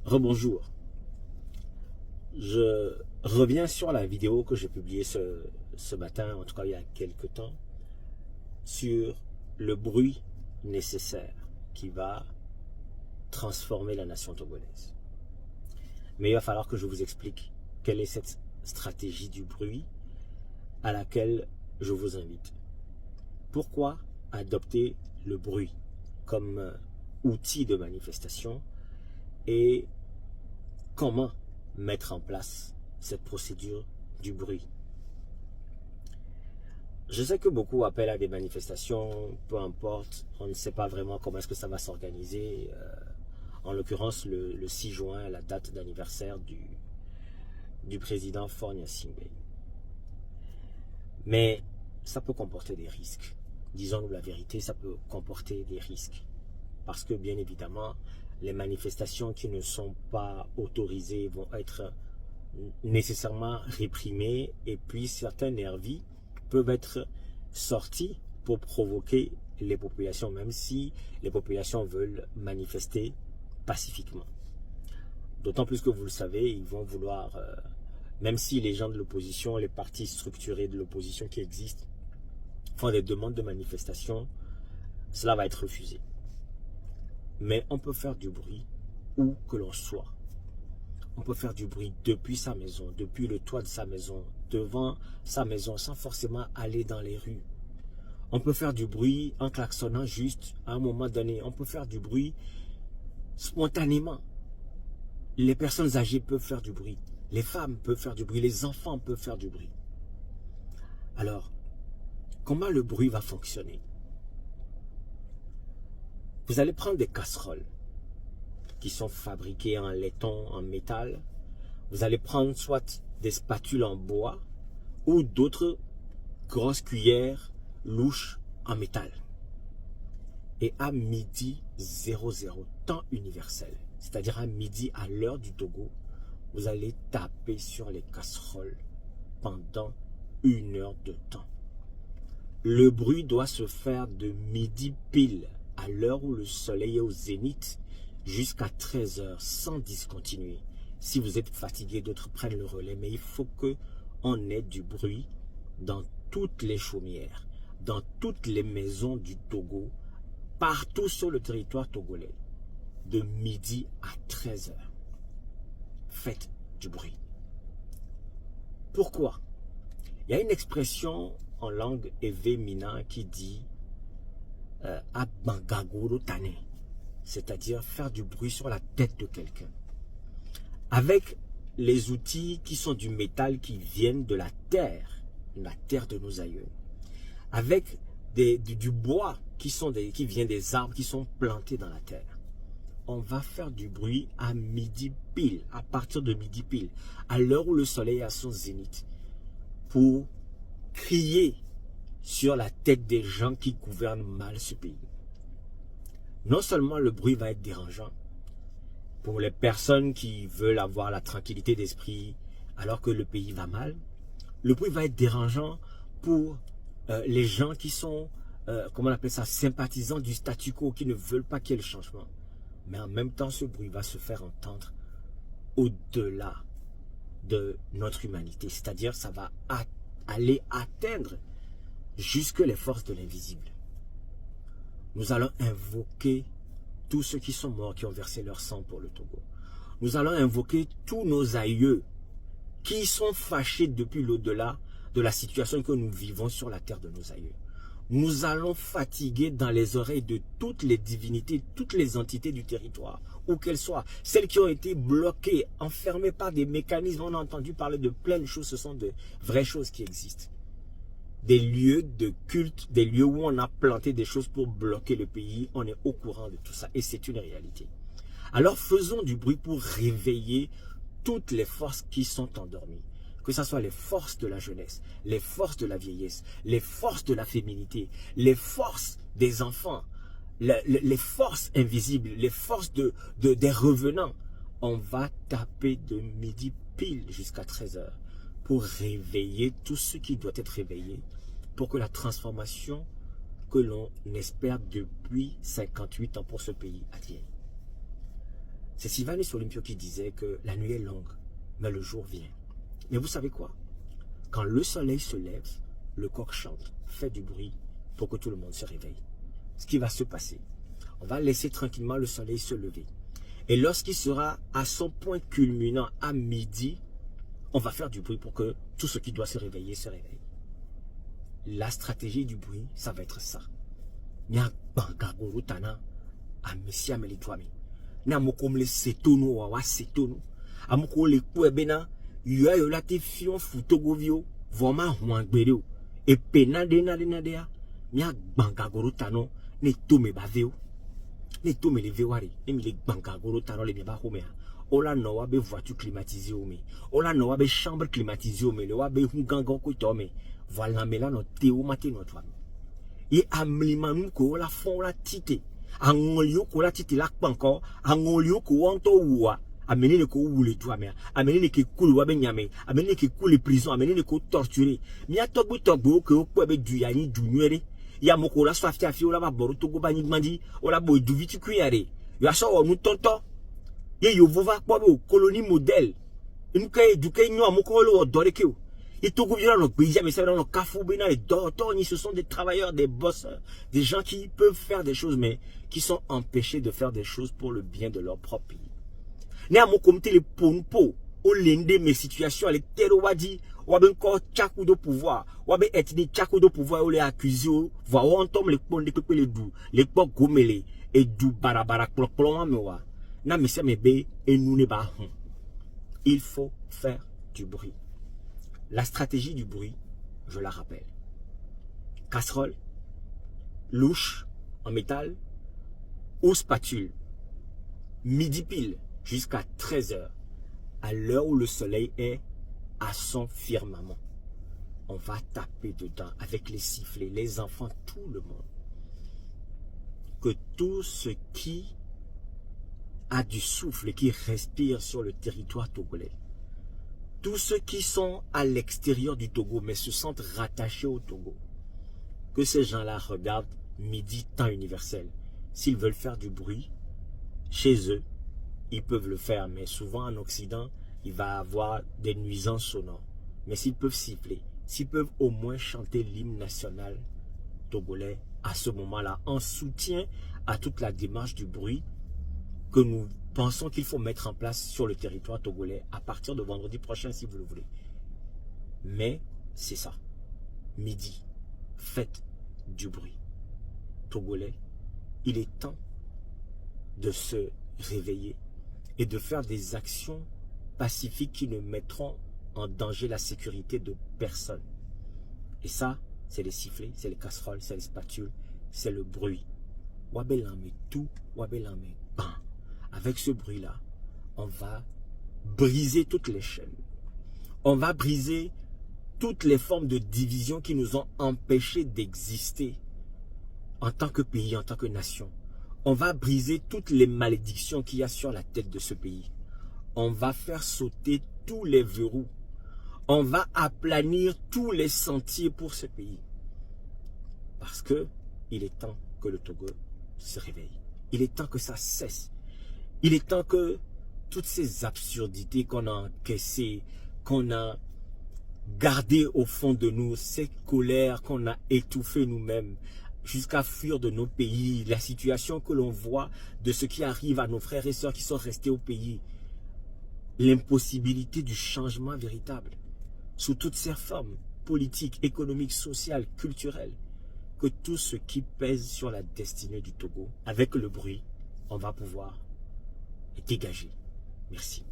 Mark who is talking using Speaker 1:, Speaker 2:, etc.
Speaker 1: Rebonjour. Je reviens sur la vidéo que j'ai publiée ce matin, en tout cas il y a quelques temps, sur le bruit nécessaire qui va transformer la nation togolaise. Mais il va falloir que je vous explique quelle est cette stratégie du bruit à laquelle je vous invite. Pourquoi adopter le bruit comme outil de manifestation et comment mettre en place cette procédure du bruit. Je sais que beaucoup appellent à des manifestations, peu importe, on ne sait pas vraiment comment est-ce que ça va s'organiser. En l'occurrence, le 6 juin, la date d'anniversaire du président Faure Gnassingbé. Mais ça peut comporter des risques. Disons-nous la vérité, ça peut comporter des risques. Parce que bien évidemment, les manifestations qui ne sont pas autorisées vont être nécessairement réprimées et puis certains nervis peuvent être sortis pour provoquer les populations, même si les populations veulent manifester pacifiquement. D'autant plus que vous le savez, ils vont vouloir, même si les gens de l'opposition, les partis structurés de l'opposition qui existent, font des demandes de manifestation, cela va être refusé. Mais on peut faire du bruit où que l'on soit. On peut faire du bruit depuis sa maison, depuis le toit de sa maison, devant sa maison, sans forcément aller dans les rues. On peut faire du bruit en klaxonnant juste à un moment donné. On peut faire du bruit spontanément. Les personnes âgées peuvent faire du bruit. Les femmes peuvent faire du bruit. Les enfants peuvent faire du bruit. Alors, comment le bruit va fonctionner? Vous allez prendre des casseroles qui sont fabriquées en laiton, en métal. Vous allez prendre soit des spatules en bois ou d'autres grosses cuillères louches en métal. Et à midi 00, temps universel, c'est-à-dire à midi à l'heure du Togo, vous allez taper sur les casseroles pendant 1 heure de temps. Le bruit doit se faire de midi pile à l'heure où le soleil est au zénith jusqu'à 13 h sans discontinuer. Si vous êtes fatigué, d'autres prennent le relais, mais il faut qu'on ait du bruit dans toutes les chaumières, dans toutes les maisons du Togo, partout sur le territoire togolais, de midi à 13 h. Faites du bruit. Pourquoi? Il y a une expression en langue Ewe Mina qui dit Abangagoro Tane, c'est-à-dire faire du bruit sur la tête de quelqu'un. Avec les outils qui sont du métal qui viennent de la terre de nos aïeux. Avec du bois qui vient des arbres qui sont plantés dans la terre. On va faire du bruit à midi pile, à partir de midi pile, à l'heure où le soleil est à son zénith, pour crier sur la tête des gens qui gouvernent mal ce pays. Non seulement le bruit va être dérangeant pour les personnes qui veulent avoir la tranquillité d'esprit alors que le pays va mal, le bruit va être dérangeant pour les gens qui sont, comment on appelle ça, sympathisants du statu quo, qui ne veulent pas qu'il y ait le changement. Mais en même temps, ce bruit va se faire entendre au-delà de notre humanité. C'est-à-dire, ça va aller atteindre jusque les forces de l'invisible. Nous allons invoquer tous ceux qui sont morts, qui ont versé leur sang pour le Togo. Nous allons invoquer tous nos aïeux qui sont fâchés depuis l'au-delà de la situation que nous vivons sur la terre de nos aïeux. Nous allons fatiguer dans les oreilles de toutes les divinités, toutes les entités du territoire, où qu'elles soient. Celles qui ont été bloquées, enfermées par des mécanismes, on a entendu parler de plein de choses, ce sont de vraies choses qui existent. Des lieux de culte, des lieux où on a planté des choses pour bloquer le pays, on est au courant de tout ça et c'est une réalité. Alors faisons du bruit pour réveiller toutes les forces qui sont endormies. Que ce soit les forces de la jeunesse, les forces de la vieillesse, les forces de la féminité, les forces des enfants, les forces invisibles, les forces des revenants. On va taper de midi pile jusqu'à 13 h pour réveiller tout ce qui doit être réveillé, pour que la transformation que l'on espère depuis 58 ans pour ce pays advienne. C'est Sylvanus Olympio qui disait que la nuit est longue, mais le jour vient. Mais vous savez quoi? Quand le soleil se lève, le coq chante, fait du bruit pour que tout le monde se réveille. Ce qui va se passer, on va laisser tranquillement le soleil se lever. Et lorsqu'il sera à son point culminant à midi, on va faire du bruit pour que tout ce qui doit se réveiller se réveille. La stratégie du bruit, ça va être ça. Nya bangagoro tana amesi ameli twami. Na mokomle setono wa setono. Amoko le kwebena yo yo lati fion futogovio voma huangbere. E pena de na dea. Nya bangagoro tano ne tome baveo. Ne tome le vewari. Ne mi le bangagoro tano le mi ba homea. Ola no wabe voiture climatisée ome. Ola no wabe chambre climatisée ome. Le wabe hungango ko tome. Voilà mais là no teo mate no twami. Et amlimanu ko la fond la tite angolio ko la tite la panko angolio ko wanto wa amenene ko wule to amea amenene ke kulu wa be nyame amenene ke kulu prison amenene ko torturer mi atogbo ko be du yani du nuere ya moko la swafti afi ola ba boru to go bani mandi ola boy du viti kuyare yo aso onu tonto ye yo vova ko be colonie modèle une kay du kay nyo amoko lo odore ke o. Et Togo vient dans pays, mais ça dans le Kafou, les Dortoni, ce sont des travailleurs, des boss, des gens qui peuvent faire des choses, mais qui sont empêchés de faire des choses pour le bien de leur propre pays. Né à mon comité, les Ponpo, au lende, mes situations, les Terowadi, ou bien encore Tchakou de pouvoir, ou bien ethnie Tchakou de pouvoir, ou les accusés, voir où on tombe les ponts, les doux, les porcs gomélés, et doux barabara, cloploin, mewa. Na, mais ça, mais bé, et nous ne pas. Il faut faire du bruit. La stratégie du bruit, je la rappelle. Casserole, louche en métal ou spatule. Midi pile jusqu'à 13 h, à l'heure où le soleil est à son firmament. On va taper dedans avec les sifflets, les enfants, tout le monde. Que tout ce qui a du souffle et qui respire sur le territoire togolais, tous ceux qui sont à l'extérieur du Togo mais se sentent rattachés au Togo, que ces gens-là regardent midi temps universel. S'ils veulent faire du bruit, chez eux, ils peuvent le faire. Mais souvent en Occident, il va avoir des nuisances sonores. Mais s'ils peuvent siffler, s'ils peuvent au moins chanter l'hymne national togolais à ce moment-là, en soutien à toute la démarche du bruit que nous pensons qu'il faut mettre en place sur le territoire togolais à partir de vendredi prochain si vous le voulez. Mais c'est ça. Midi, faites du bruit. Togolais, il est temps de se réveiller et de faire des actions pacifiques qui ne mettront en danger la sécurité de personne. Et ça, c'est les sifflets, c'est les casseroles, c'est les spatules, c'est le bruit. Wabelame tout, wabelame bam. Avec ce bruit-là, on va briser toutes les chaînes. On va briser toutes les formes de division qui nous ont empêchés d'exister en tant que pays, en tant que nation. On va briser toutes les malédictions qu'il y a sur la tête de ce pays. On va faire sauter tous les verrous. On va aplanir tous les sentiers pour ce pays. Parce que il est temps que le Togo se réveille. Il est temps que ça cesse. Il est temps que toutes ces absurdités qu'on a encaissées, qu'on a gardées au fond de nous, ces colères qu'on a étouffées nous-mêmes, jusqu'à fuir de nos pays, la situation que l'on voit de ce qui arrive à nos frères et sœurs qui sont restés au pays, l'impossibilité du changement véritable, sous toutes ses formes, politiques, économiques, sociales, culturelles, que tout ce qui pèse sur la destinée du Togo, avec le bruit, on va pouvoir dégager. Merci.